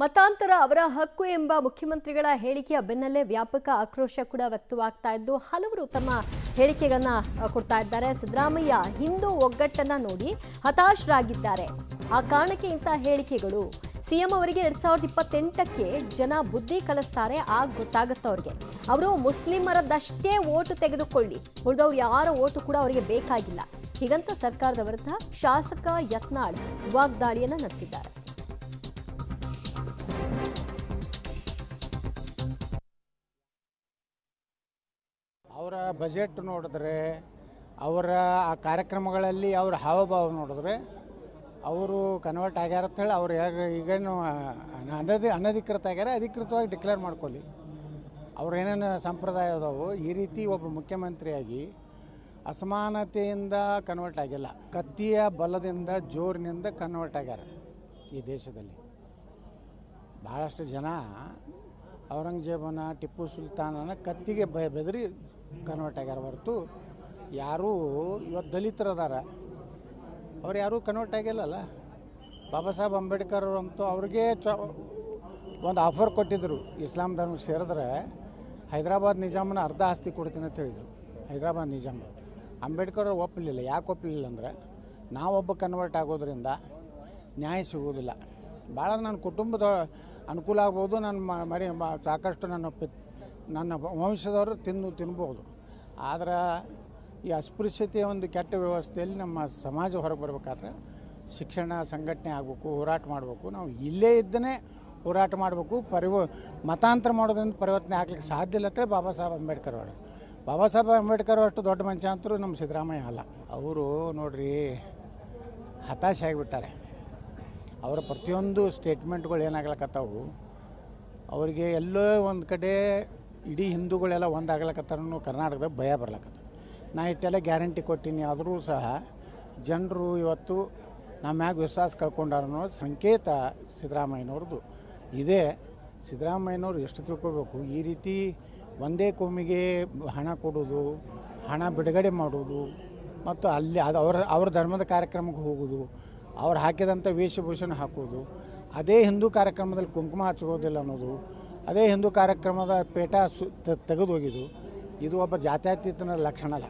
ಮತಾಂತರ ಅವರ ಹಕ್ಕು ಎಂಬ ಮುಖ್ಯಮಂತ್ರಿಗಳ ಹೇಳಿಕೆಯ ಬೆನ್ನಲ್ಲೇ ವ್ಯಾಪಕ ಆಕ್ರೋಶ ಕೂಡ ವ್ಯಕ್ತವಾಗ್ತಾ ಇದ್ದು ಹಲವರು ತಮ್ಮ ಹೇಳಿಕೆಗಳನ್ನ ಕೊಡ್ತಾ ಇದ್ದಾರೆ. ಸಿದ್ದರಾಮಯ್ಯ ಹಿಂದೂ ಒಗ್ಗಟ್ಟನ್ನ ನೋಡಿ ಹತಾಶರಾಗಿದ್ದಾರೆ. ಆ ಕಾರಣಕ್ಕೆ ಇಂಥ ಹೇಳಿಕೆಗಳು. ಸಿಎಂ ಅವರಿಗೆ 2028ಕ್ಕೆ ಜನ ಬುದ್ಧಿ ಕಲಿಸ್ತಾರೆ, ಆಗ ಗೊತ್ತಾಗುತ್ತೆ ಅವ್ರಿಗೆ. ಅವರು ಮುಸ್ಲಿಮರದಷ್ಟೇ ಓಟು ತೆಗೆದುಕೊಳ್ಳಿ, ಉಳಿದವ್ರು ಯಾರ ಓಟು ಕೂಡ ಅವರಿಗೆ ಬೇಕಾಗಿಲ್ಲ. ಹೀಗಂತ ಸರ್ಕಾರದ ವಿರುದ್ಧ ಶಾಸಕ ಯತ್ನಾಳ್ ವಾಗ್ದಾಳಿಯನ್ನ ನಡೆಸಿದ್ದಾರೆ. ಅವರ ಬಜೆಟ್ ನೋಡಿದ್ರೆ, ಅವರ ಆ ಕಾರ್ಯಕ್ರಮಗಳಲ್ಲಿ ಅವರ ಹಾವಭಾವ ನೋಡಿದ್ರೆ ಅವರು ಕನ್ವರ್ಟ್ ಆಗ್ಯಾರ ಅಂತ ಹೇಳಿ ಅವ್ರು ಈಗೇನು ಅನಧಿಕೃತ ಆಗ್ಯಾರ, ಅಧಿಕೃತವಾಗಿ ಡಿಕ್ಲೇರ್ ಮಾಡ್ಕೊಳ್ಳಿ. ಅವ್ರು ಏನೇನು ಸಂಪ್ರದಾಯ ಅದಾವು, ಈ ರೀತಿ ಒಬ್ಬ ಮುಖ್ಯಮಂತ್ರಿಯಾಗಿ ಅಸಮಾನತೆಯಿಂದ ಕನ್ವರ್ಟ್ ಆಗಿಲ್ಲ, ಕತ್ತಿಯ ಬಲದಿಂದ ಜೋರಿನಿಂದ ಕನ್ವರ್ಟ್ ಆಗ್ಯಾರ. ಈ ದೇಶದಲ್ಲಿ ಭಾಳಷ್ಟು ಜನ ಔರಂಗಜೇಬನ, ಟಿಪ್ಪು ಸುಲ್ತಾನನ ಕತ್ತಿಗೆ ಬೆದರಿ ಕನ್ವರ್ಟ್ ಆಗ್ಯಾರ ಹೊರತು ಯಾರೂ ಇವತ್ತು ದಲಿತರದಾರ, ಅವ್ರು ಯಾರೂ ಕನ್ವರ್ಟ್ ಆಗಿಲ್ಲಲ್ಲ. ಬಾಬಾ ಸಾಹೇಬ್ ಅಂಬೇಡ್ಕರ್ ಅಂತೂ ಅವ್ರಿಗೆ ಒಂದು ಆಫರ್ ಕೊಟ್ಟಿದ್ದರು, ಇಸ್ಲಾಂ ಧರ್ಮ ಸೇರಿದ್ರೆ ಹೈದರಾಬಾದ್ ನಿಜಾಮನ ಅರ್ಧ ಆಸ್ತಿ ಕೊಡ್ತೀನಿ ಅಂತ ಹೇಳಿದರು. ಹೈದರಾಬಾದ್ ನಿಜಾಮ ಅಂಬೇಡ್ಕರ್ ಒಪ್ಪಲಿಲ್ಲ. ಯಾಕೆ ಒಪ್ಪಲಿಲ್ಲ ಅಂದರೆ, ನಾವೊಬ್ಬ ಕನ್ವರ್ಟ್ ಆಗೋದ್ರಿಂದ ನ್ಯಾಯ ಸಿಗೋದಿಲ್ಲ. ಭಾಳ ನನ್ನ ಕುಟುಂಬದ ಅನುಕೂಲ ಆಗ್ಬೋದು, ನನ್ನ ಸಾಕಷ್ಟು ನನ್ನ ವಂಶದವರು ತಿನ್ಬೋದು. ಆದರೆ ಈ ಅಸ್ಪೃಶ್ಯತೆಯ ಒಂದು ಕೆಟ್ಟ ವ್ಯವಸ್ಥೆಯಲ್ಲಿ ನಮ್ಮ ಸಮಾಜ ಹೊರಗೆ ಬರಬೇಕಾದ್ರೆ ಶಿಕ್ಷಣ ಸಂಘಟನೆ ಆಗಬೇಕು, ಹೋರಾಟ ಮಾಡಬೇಕು. ನಾವು ಇಲ್ಲೇ ಇದ್ದನೇ ಹೋರಾಟ ಮಾಡಬೇಕು. ಮತಾಂತರ ಮಾಡೋದ್ರಿಂದ ಪರಿವರ್ತನೆ ಆಗ್ಲಿಕ್ಕೆ ಸಾಧ್ಯ ಇಲ್ಲ ಅಂತ ಬಾಬಾ ಸಾಹೇಬ್ ಅಂಬೇಡ್ಕರ್ ಅವರು. ಬಾಬಾ ಸಾಹೇಬ್ ಅಂಬೇಡ್ಕರ್ ಅಷ್ಟು ದೊಡ್ಡ ಮನುಷ್ಯ ಅಂತರೂ ನಮ್ಮ ಸಿದ್ದರಾಮಯ್ಯ ಅಲ್ಲ. ಅವರು ನೋಡ್ರಿ ಹತಾಶೆ ಆಗಿಬಿಟ್ಟಾರೆ. ಅವರ ಪ್ರತಿಯೊಂದು ಸ್ಟೇಟ್ಮೆಂಟ್ಗಳು ಏನಾಗ್ಲಕತ್ತಾವು, ಅವರಿಗೆ ಎಲ್ಲೋ ಒಂದು ಕಡೆ ಇಡೀ ಹಿಂದೂಗಳೆಲ್ಲ ಒಂದಾಗ್ಲಕತ್ತಾರ ಕರ್ನಾಟಕದಾಗ ಭಯ ಬರ್ಲಕತ್ತ. ನಾ ಇಟ್ಟೆಲ್ಲ ಗ್ಯಾರಂಟಿ ಕೊಟ್ಟಿನಿ, ಆದರೂ ಸಹ ಜನರು ಇವತ್ತು ನಮ್ಮ ಮ್ಯಾಗ ವಿಶ್ವಾಸ ಕಳ್ಕೊಂಡಾರ ಅನ್ನೋ ಸಂಕೇತ ಸಿದ್ದರಾಮಯ್ಯನವ್ರದ್ದು ಇದೆ. ಸಿದ್ದರಾಮಯ್ಯನವ್ರು ಎಷ್ಟು ತಿಳ್ಕೊಬೇಕು, ಈ ರೀತಿ ಒಂದೇ ಕೋಮಿಗೆ ಹಣ ಕೊಡೋದು, ಹಣ ಬಿಡುಗಡೆ ಮಾಡೋದು, ಮತ್ತು ಅಲ್ಲಿ ಅದು ಅವ್ರ ಧರ್ಮದ ಕಾರ್ಯಕ್ರಮಕ್ಕೆ ಹೋಗೋದು, ಅವ್ರು ಹಾಕಿದಂಥ ವೇಷಭೂಷಣ ಹಾಕೋದು, ಅದೇ ಹಿಂದೂ ಕಾರ್ಯಕ್ರಮದಲ್ಲಿ ಕುಂಕುಮ ಹಚ್ಕೋದಿಲ್ಲ ಅನ್ನೋದು, ಅದೇ ಹಿಂದೂ ಕಾರ್ಯಕ್ರಮದ ಪೇಟ ತೆಗೆದು ಹೋಗಿದ್ದು, ಇದು ಒಬ್ಬ ಜಾತ್ಯತೀತನ ಲಕ್ಷಣ ಅಲ್ಲ.